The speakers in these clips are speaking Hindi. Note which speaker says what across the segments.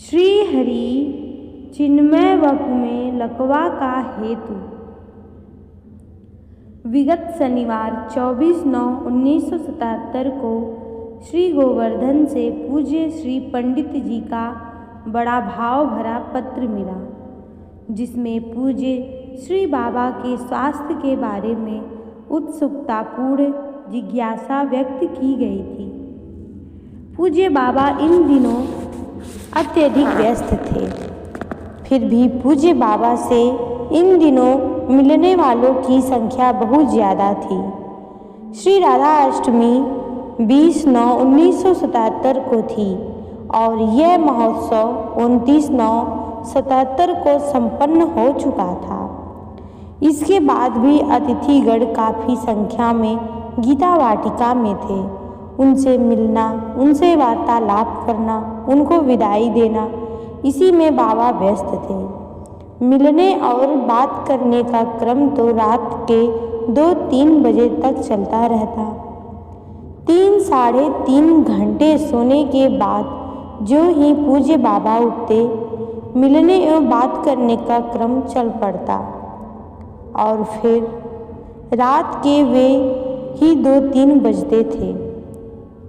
Speaker 1: श्री हरि चिन्मय वपु में लकवा का हेतु। विगत शनिवार 24/9/1977 को श्री गोवर्धन से पूज्य श्री पंडित जी का बड़ा भाव भरा पत्र मिला, जिसमें पूज्य श्री बाबा के स्वास्थ्य के बारे में उत्सुकतापूर्ण जिज्ञासा व्यक्त की गई थी। पूज्य बाबा इन दिनों अत्यधिक व्यस्त थे, फिर भी पूज्य बाबा से इन दिनों मिलने वालों की संख्या बहुत ज़्यादा थी। श्री राधा अष्टमी 20/9/1977 को थी और यह महोत्सव 29/9/77 को संपन्न हो चुका था। इसके बाद भी अतिथिगण काफ़ी संख्या में गीता वाटिका में थे। उनसे मिलना, उनसे वार्तालाप करना, उनको विदाई देना, इसी में बाबा व्यस्त थे। मिलने और बात करने का क्रम तो रात के 2-3 बजे तक चलता रहता। 3-3.5 घंटे सोने के बाद जो ही पूज्य बाबा उठते, मिलने एवं बात करने का क्रम चल पड़ता और फिर रात के वे ही 2-3 बजते थे।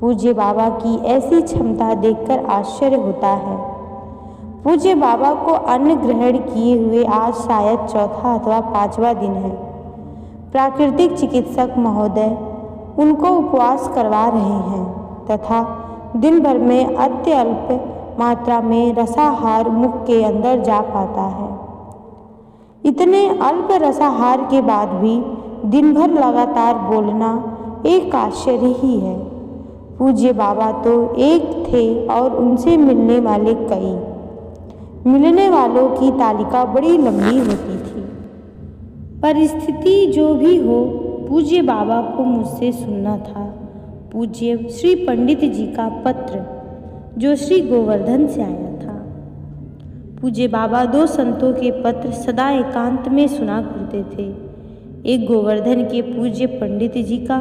Speaker 1: पूज्य बाबा की ऐसी क्षमता देखकर आश्चर्य होता है। पूज्य बाबा को अन्न ग्रहण किए हुए आज शायद 4था अथवा 5वां दिन है। प्राकृतिक चिकित्सक महोदय उनको उपवास करवा रहे हैं तथा दिन भर में अत्यल्प मात्रा में रसाहार मुख के अंदर जा पाता है। इतने अल्प रसाहार के बाद भी दिन भर लगातार बोलना एक आश्चर्य ही है। पूज्य बाबा तो एक थे और उनसे मिलने वाले कई। मिलने वालों की तालिका बड़ी लंबी होती थी। परिस्थिति जो भी हो, पूज्य बाबा को मुझसे सुनना था। पूज्य श्री पंडित जी का पत्र जो श्री गोवर्धन से आया था। पूज्य बाबा 2 संतों के पत्र सदा एकांत में सुना करते थे। एक गोवर्धन के पूज्य पंडित जी का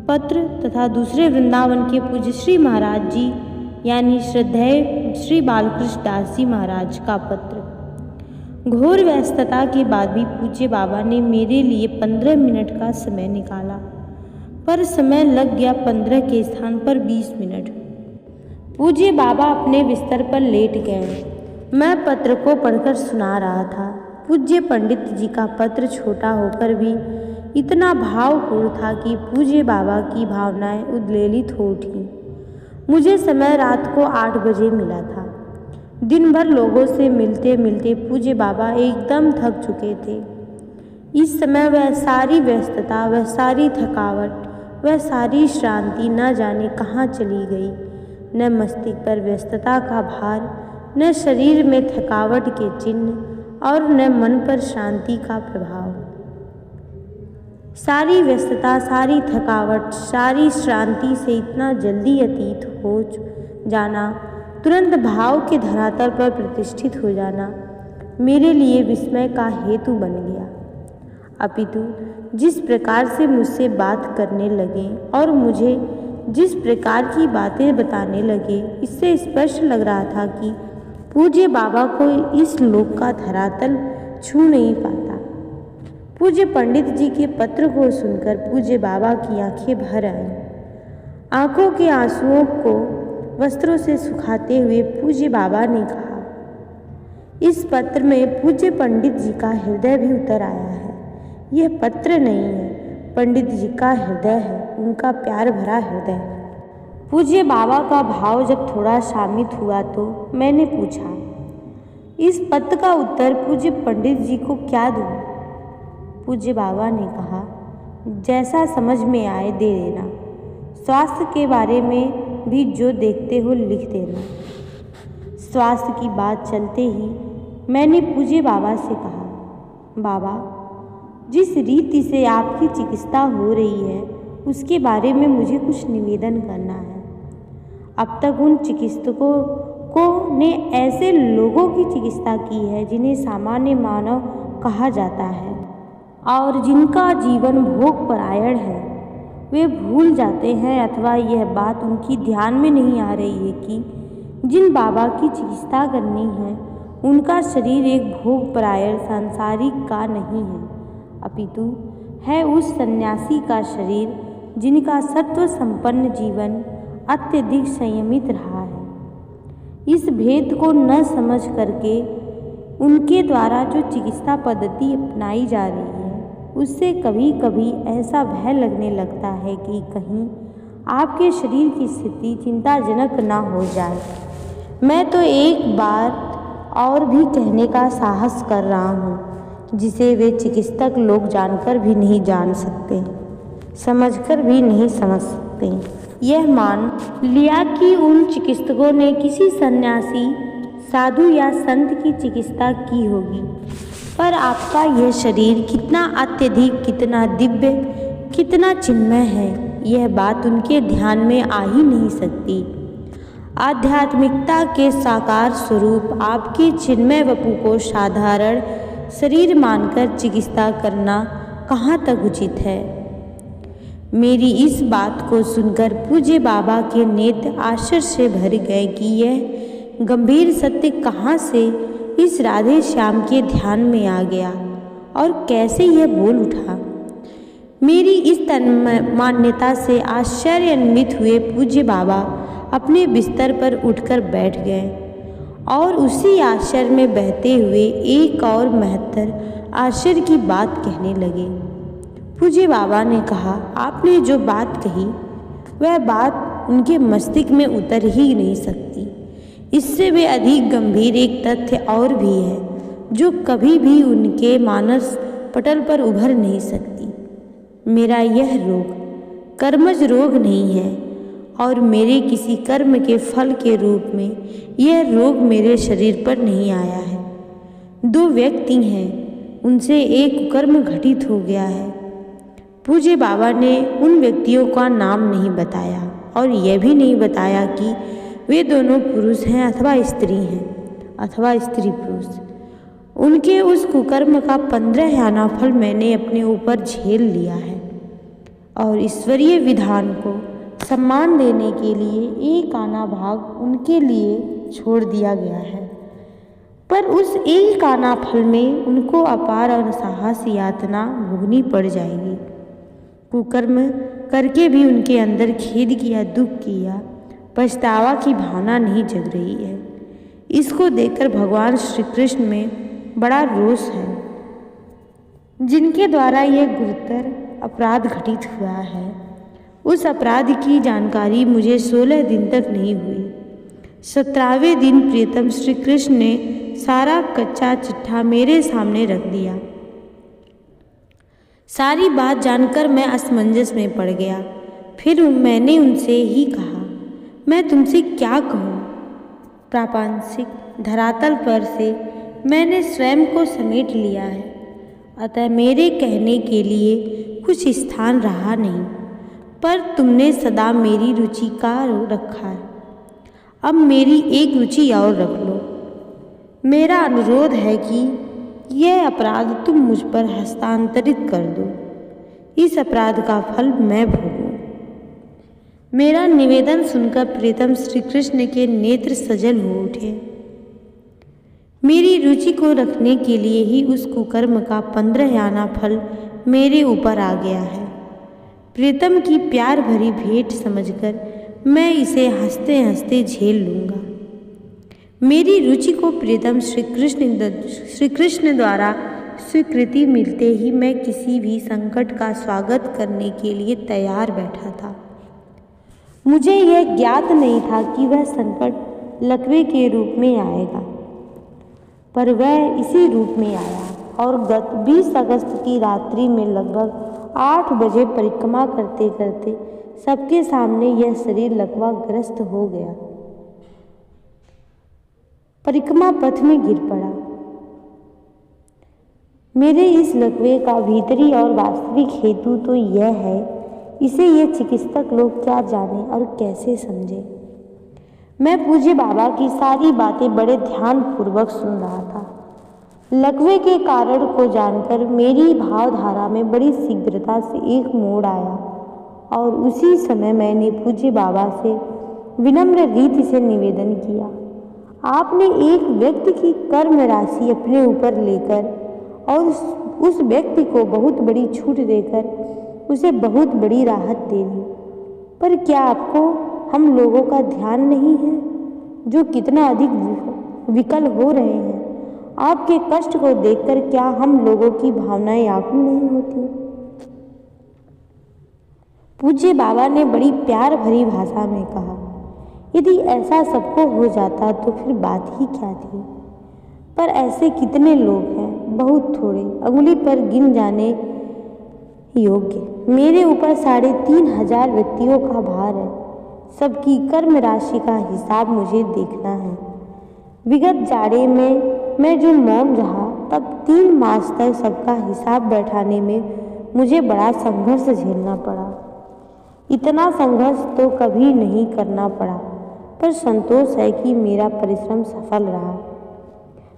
Speaker 1: पत्र तथा दूसरे वृंदावन के पूज्य श्री महाराज जी यानी श्रद्धेय श्री बालकृष्ण दास जी महाराज का पत्र। घोर व्यस्तता के बाद भी पूज्य बाबा ने मेरे लिए 15 मिनट का समय निकाला, पर समय लग गया 15 के स्थान पर 20 मिनट। पूज्य बाबा अपने बिस्तर पर लेट गए। मैं पत्र को पढ़कर सुना रहा था। पूज्य पंडित जी का पत्र छोटा होकर भी इतना भावपूर्ण था कि पूज्य बाबा की भावनाएं उद्वेलित हो उठी। मुझे समय रात को 8 बजे मिला था। दिन भर लोगों से मिलते मिलते पूज्य बाबा एकदम थक चुके थे। इस समय वह सारी व्यस्तता, वह सारी थकावट, वह सारी श्रांति न जाने कहाँ चली गई। न मस्तिष्क पर व्यस्तता का भार, न शरीर में थकावट के चिन्ह और न मन पर शांति का प्रभाव। सारी व्यस्तता, सारी थकावट, सारी श्रांति से इतना जल्दी अतीत हो जाना, तुरंत भाव के धरातल पर प्रतिष्ठित हो जाना मेरे लिए विस्मय का हेतु बन गया। अपितु जिस प्रकार से मुझसे बात करने लगे और मुझे जिस प्रकार की बातें बताने लगे, इससे स्पष्ट लग रहा था कि पूज्य बाबा को इस लोक का धरातल छू नहीं पाता। पूज्य पंडित जी के पत्र को सुनकर पूज्य बाबा की आंखें भर आईं। आंखों के आंसुओं को वस्त्रों से सुखाते हुए पूज्य बाबा ने कहा, इस पत्र में पूज्य पंडित जी का हृदय भी उतर आया है। यह पत्र नहीं है, पंडित जी का हृदय है, उनका प्यार भरा हृदय। पूज्य बाबा का भाव जब थोड़ा शामित हुआ तो मैंने पूछा, इस पत्र का उत्तर पूज्य पंडित जी को क्या दूँ? पूज्य बाबा ने कहा, जैसा समझ में आए दे देना। स्वास्थ्य के बारे में भी जो देखते हो लिख देना। स्वास्थ्य की बात चलते ही मैंने पूज्य बाबा से कहा, बाबा, जिस रीति से आपकी चिकित्सा हो रही है उसके बारे में मुझे कुछ निवेदन करना है। अब तक उन चिकित्सकों ने ऐसे लोगों की चिकित्सा की है जिन्हें सामान्य मानव कहा जाता है और जिनका जीवन भोग परायण है। वे भूल जाते हैं अथवा यह बात उनकी ध्यान में नहीं आ रही है कि जिन बाबा की चिकित्सा करनी है उनका शरीर एक भोग परायण सांसारिक का नहीं है, अपितु है उस सन्यासी का शरीर जिनका सत्व संपन्न जीवन अत्यधिक संयमित रहा है। इस भेद को न समझ करके उनके द्वारा जो चिकित्सा पद्धति अपनाई जा रही है उससे कभी कभी ऐसा भय लगने लगता है कि कहीं आपके शरीर की स्थिति चिंताजनक न हो जाए। मैं तो एक बार और भी कहने का साहस कर रहा हूँ जिसे वे चिकित्सक लोग जानकर भी नहीं जान सकते, समझकर भी नहीं समझ सकते। यह मान लिया कि उन चिकित्सकों ने किसी सन्यासी, साधु या संत की चिकित्सा की होगी, पर आपका यह शरीर कितना अत्यधिक, कितना दिव्य, कितना चिन्मय है, यह बात उनके ध्यान में आ ही नहीं सकती। आध्यात्मिकता के साकार स्वरूप आपके चिन्मय वपु को साधारण शरीर मानकर चिकित्सा करना कहाँ तक उचित है। मेरी इस बात को सुनकर पूज्य बाबा के नेत्र आश्चर्य से भर गए कि यह गंभीर सत्य कहाँ से इस राधे श्याम के ध्यान में आ गया और कैसे यह बोल उठा। मेरी इस मान्यता से आश्चर्यान्वित हुए पूज्य बाबा अपने बिस्तर पर उठकर बैठ गए और उसी आश्चर्य में बहते हुए एक और महत्तर आश्चर्य की बात कहने लगे। पूज्य बाबा ने कहा, आपने जो बात कही वह बात उनके मस्तिष्क में उतर ही नहीं सकती। इससे भी अधिक गंभीर एक तथ्य और भी है जो कभी भी उनके मानस पटल पर उभर नहीं सकती। मेरा यह रोग कर्मज रोग नहीं है और मेरे किसी कर्म के फल के रूप में यह रोग मेरे शरीर पर नहीं आया है। दो व्यक्ति हैं, उनसे एक कर्म घटित हो गया है। पूज्य बाबा ने उन व्यक्तियों का नाम नहीं बताया और यह भी नहीं बताया कि वे दोनों पुरुष हैं अथवा स्त्री हैं अथवा स्त्री पुरुष। उनके उस कुकर्म का 15 आना फल मैंने अपने ऊपर झेल लिया है और ईश्वरीय विधान को सम्मान देने के लिए एक आना भाग उनके लिए छोड़ दिया गया है, पर उस एक आना फल में उनको अपार और साहस यातना भोगनी पड़ जाएगी। कुकर्म करके भी उनके अंदर खेद किया, दुख किया, पछतावा की भावना नहीं जग रही है। इसको देखकर भगवान श्री कृष्ण में बड़ा रोष है। जिनके द्वारा यह गुरुतर अपराध घटित हुआ है उस अपराध की जानकारी मुझे 16 दिन तक नहीं हुई। 17वें दिन प्रियतम श्री कृष्ण ने सारा कच्चा चिट्ठा मेरे सामने रख दिया। सारी बात जानकर मैं असमंजस में पड़ गया। फिर मैंने उनसे ही कहा, मैं तुमसे क्या कहूँ। प्रापंचिक धरातल पर से मैंने स्वयं को समेट लिया है, अतः मेरे कहने के लिए कुछ स्थान रहा नहीं, पर तुमने सदा मेरी रुचि का रखा है। अब मेरी एक रुचि और रख लो। मेरा अनुरोध है कि यह अपराध तुम मुझ पर हस्तांतरित कर दो। इस अपराध का फल मैं भोगूं। मेरा निवेदन सुनकर प्रीतम श्री कृष्ण के नेत्र सजल हो उठे। मेरी रुचि को रखने के लिए ही उस कुकर्म का 15 आना फल मेरे ऊपर आ गया है। प्रीतम की प्यार भरी भेंट समझकर मैं इसे हंसते हंसते झेल लूँगा। मेरी रुचि को प्रीतम श्री कृष्ण द्वारा स्वीकृति मिलते ही मैं किसी भी संकट का स्वागत करने के लिए तैयार बैठा था। मुझे यह ज्ञात नहीं था कि वह संकट लकवे के रूप में आएगा, पर वह इसी रूप में आया और गत 20 अगस्त की रात्रि में लगभग 8 बजे परिक्रमा करते करते सबके सामने यह शरीर लकवाग्रस्त हो गया। परिक्रमा पथ में गिर पड़ा। मेरे इस लकवे का भीतरी और वास्तविक हेतु तो यह है, इसे ये चिकित्सक लोग क्या जाने और कैसे समझे। मैं पूज्य बाबा की सारी बातें बड़े ध्यानपूर्वक सुन रहा था। लकवे के कारण को जानकर मेरी भावधारा में बड़ी शीघ्रता से एक मोड़ आया और उसी समय मैंने पूज्य बाबा से विनम्र रीति से निवेदन किया, आपने एक व्यक्ति की कर्म राशि अपने ऊपर लेकर और उस व्यक्ति को बहुत बड़ी छूट देकर उसे बहुत बड़ी राहत दे दी। पर क्या आपको हम लोगों का ध्यान नहीं है जो कितना अधिक विकल हो रहे हैं? आपके कष्ट को देखकर क्या हम लोगों की भावनाएं आकुल नहीं होती? पूज्य बाबा ने बड़ी प्यार भरी भाषा में कहा, यदि ऐसा सबको हो जाता तो फिर बात ही क्या थी। पर ऐसे कितने लोग हैं, बहुत थोड़े, अंगुली पर गिन जाने योग्य। मेरे ऊपर 3500 व्यक्तियों का भार है। सबकी कर्म राशि का हिसाब मुझे देखना है। विगत जाड़े में मैं जो मौन रहा, तब 3 मास तक सबका हिसाब बैठाने में मुझे बड़ा संघर्ष झेलना पड़ा। इतना संघर्ष तो कभी नहीं करना पड़ा, पर संतोष है कि मेरा परिश्रम सफल रहा।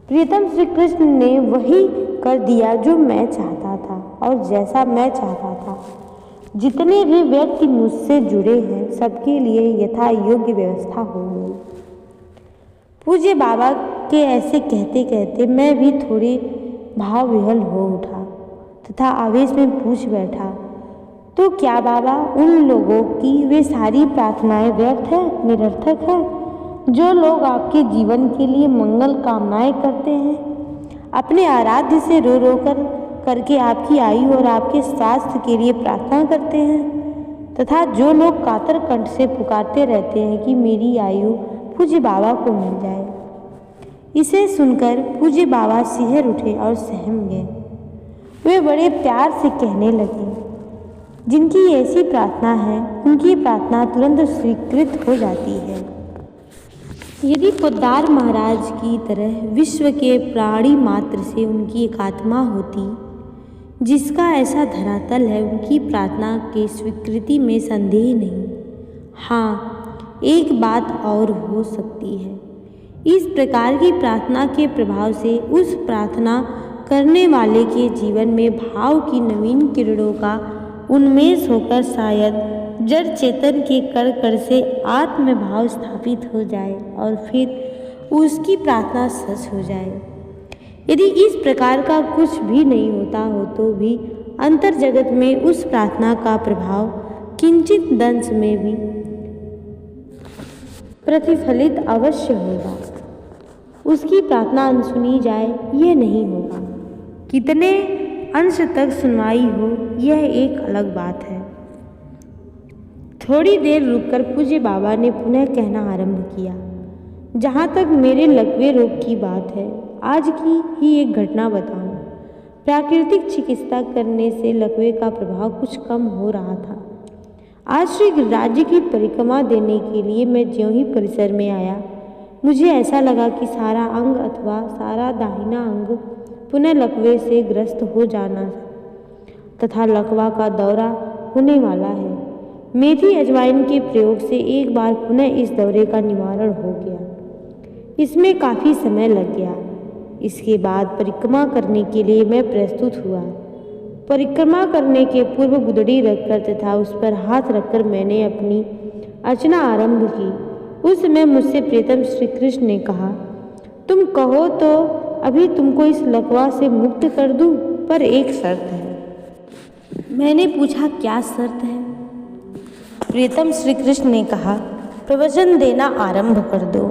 Speaker 1: प्रियतम श्री कृष्ण ने वही कर दिया जो मैं चाहता था और जैसा मैं चाहता था। जितने भी व्यक्ति मुझसे जुड़े हैं, सबके लिए यथा योग्य व्यवस्था हो गई। पूज्य बाबा के ऐसे कहते कहते मैं भी थोड़ी भाव विह्वल हो उठा तथा आवेश में पूछ बैठा, तो क्या बाबा उन लोगों की वे सारी प्रार्थनाएं व्यर्थ है, निरर्थक है, जो लोग आपके जीवन के लिए मंगल कामनाएं करते हैं, अपने आराध्य से रो रो करके आपकी आयु और आपके स्वास्थ्य के लिए प्रार्थना करते हैं, तथा जो लोग कातर कंठ से पुकारते रहते हैं कि मेरी आयु पूज्य बाबा को मिल जाए। इसे सुनकर पूज्य बाबा सिहर उठे और सहम गए। वे बड़े प्यार से कहने लगे, जिनकी ऐसी प्रार्थना है उनकी प्रार्थना तुरंत स्वीकृत हो जाती है। यदि पोद्दार महाराज की तरह विश्व के प्राणी मात्र से उनकी एक आत्मा होती जिसका ऐसा धरातल है, उनकी प्रार्थना के स्वीकृति में संदेह नहीं। हाँ, एक बात और हो सकती है। इस प्रकार की प्रार्थना के प्रभाव से उस प्रार्थना करने वाले के जीवन में भाव की नवीन किरणों का उन्मेष होकर शायद जड़ चेतन के कण कण से आत्म भाव स्थापित हो जाए और फिर उसकी प्रार्थना सच हो जाए। यदि इस प्रकार का कुछ भी नहीं होता हो तो भी अंतर जगत में उस प्रार्थना का प्रभाव किंचित दंश में भी प्रतिफलित अवश्य होगा। उसकी प्रार्थना अनसुनी जाए यह नहीं होगा। कितने अंश तक सुनवाई हो यह एक अलग बात है। थोड़ी देर रुककर पूज्य बाबा ने पुनः कहना आरंभ किया, जहाँ तक मेरे लकवे रोग की बात है, आज की ही एक घटना बताऊं। प्राकृतिक चिकित्सा करने से लकवे का प्रभाव कुछ कम हो रहा था। आज श्री राज्य की परिक्रमा देने के लिए मैं ज्यों ही परिसर में आया, मुझे ऐसा लगा कि सारा अंग अथवा सारा दाहिना अंग पुनः लकवे से ग्रस्त हो जाना तथा लकवा का दौरा होने वाला है। मेथी अजवाइन के प्रयोग से एक बार पुनः इस दौरे का निवारण हो गया। इसमें काफ़ी समय लग गया। इसके बाद परिक्रमा करने के लिए मैं प्रस्तुत हुआ। परिक्रमा करने के पूर्व गुदड़ी रखकर तथा उस पर हाथ रखकर मैंने अपनी अर्चना आरंभ की। उस समय मुझसे प्रियतम श्री कृष्ण ने कहा, तुम कहो तो अभी तुमको इस लकवा से मुक्त कर दूं, पर एक शर्त है। मैंने पूछा, क्या शर्त है? प्रियतम श्री कृष्ण ने कहा, प्रवचन देना आरंभ कर दो,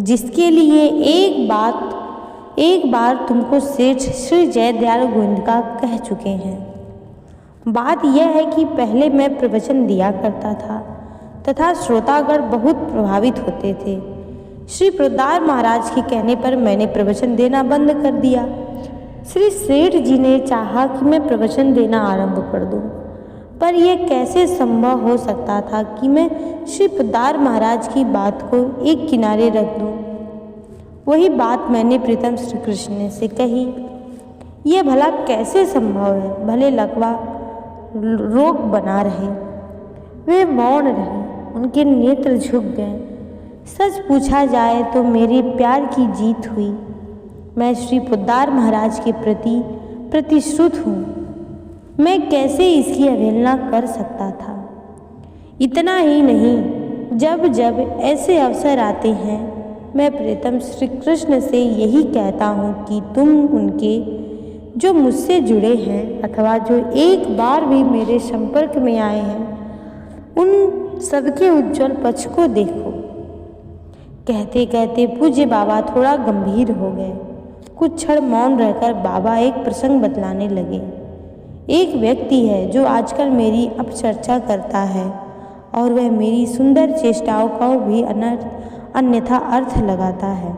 Speaker 1: जिसके लिए एक बार तुमको सेठ श्री जयदयाल गोविंदका कह चुके हैं। बात यह है कि पहले मैं प्रवचन दिया करता था तथा श्रोतागण बहुत प्रभावित होते थे। श्री पोद्दार महाराज के कहने पर मैंने प्रवचन देना बंद कर दिया। श्री सेठ जी ने चाहा कि मैं प्रवचन देना आरंभ कर दूं, पर यह कैसे संभव हो सकता था कि मैं श्री पोद्दार महाराज की बात को एक किनारे रख दूं। वही बात मैंने प्रीतम श्री कृष्ण से कही। यह भला कैसे संभव है? भले लकवा रोग बना रहे। वे मौन रहे, उनके नेत्र झुक गए। सच पूछा जाए तो मेरे प्यार की जीत हुई। मैं श्री पोद्दार महाराज के प्रति प्रतिश्रुत हूँ। मैं कैसे इसकी अवहेलना कर सकता था? इतना ही नहीं, जब जब ऐसे अवसर आते हैं मैं प्रियतम श्री कृष्ण से यही कहता हूँ कि तुम उनके जो मुझसे जुड़े हैं अथवा जो एक बार भी मेरे संपर्क में आए हैं उन सबके उज्जवल पक्ष को देखो। कहते कहते पूज्य बाबा थोड़ा गंभीर हो गए। कुछ क्षण मौन रहकर बाबा एक प्रसंग बतलाने लगे। एक व्यक्ति है जो आजकल मेरी अपचर्चा करता है और वह मेरी सुंदर चेष्टाओं का भी अन्यथा अर्थ लगाता है।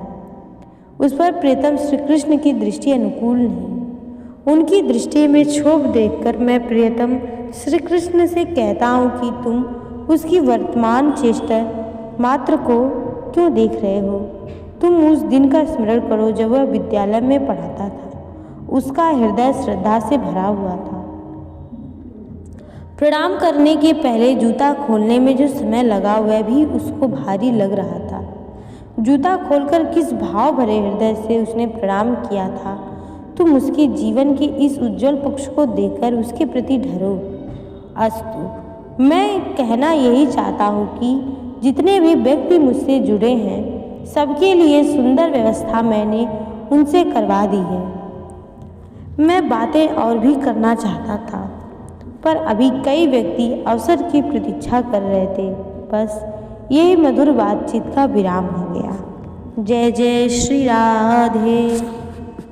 Speaker 1: उस पर प्रियतम श्री कृष्ण की दृष्टि अनुकूल नहीं। उनकी दृष्टि में क्षोभ देखकर मैं प्रियतम श्री कृष्ण से कहता हूँ कि तुम उसकी वर्तमान चेष्टा मात्र को क्यों देख रहे हो। तुम उस दिन का स्मरण करो जब वह विद्यालय में पढ़ाता था। उसका हृदय श्रद्धा से भरा हुआ था। प्रणाम करने के पहले जूता खोलने में जो समय लगा वह भी उसको भारी लग रहा था। जूता खोलकर किस भाव भरे हृदय से उसने प्रणाम किया था। तुम उसके जीवन के इस उज्जवल पक्ष को देखकर उसके प्रति ढरो। अस्तु, मैं कहना यही चाहता हूँ कि जितने भी व्यक्ति मुझसे जुड़े हैं सबके लिए सुंदर व्यवस्था मैंने उनसे करवा दी है। मैं बातें और भी करना चाहता था पर अभी कई व्यक्ति अवसर की प्रतीक्षा कर रहे थे। बस यही मधुर बातचीत का विराम हो गया। जय जय श्री राधे।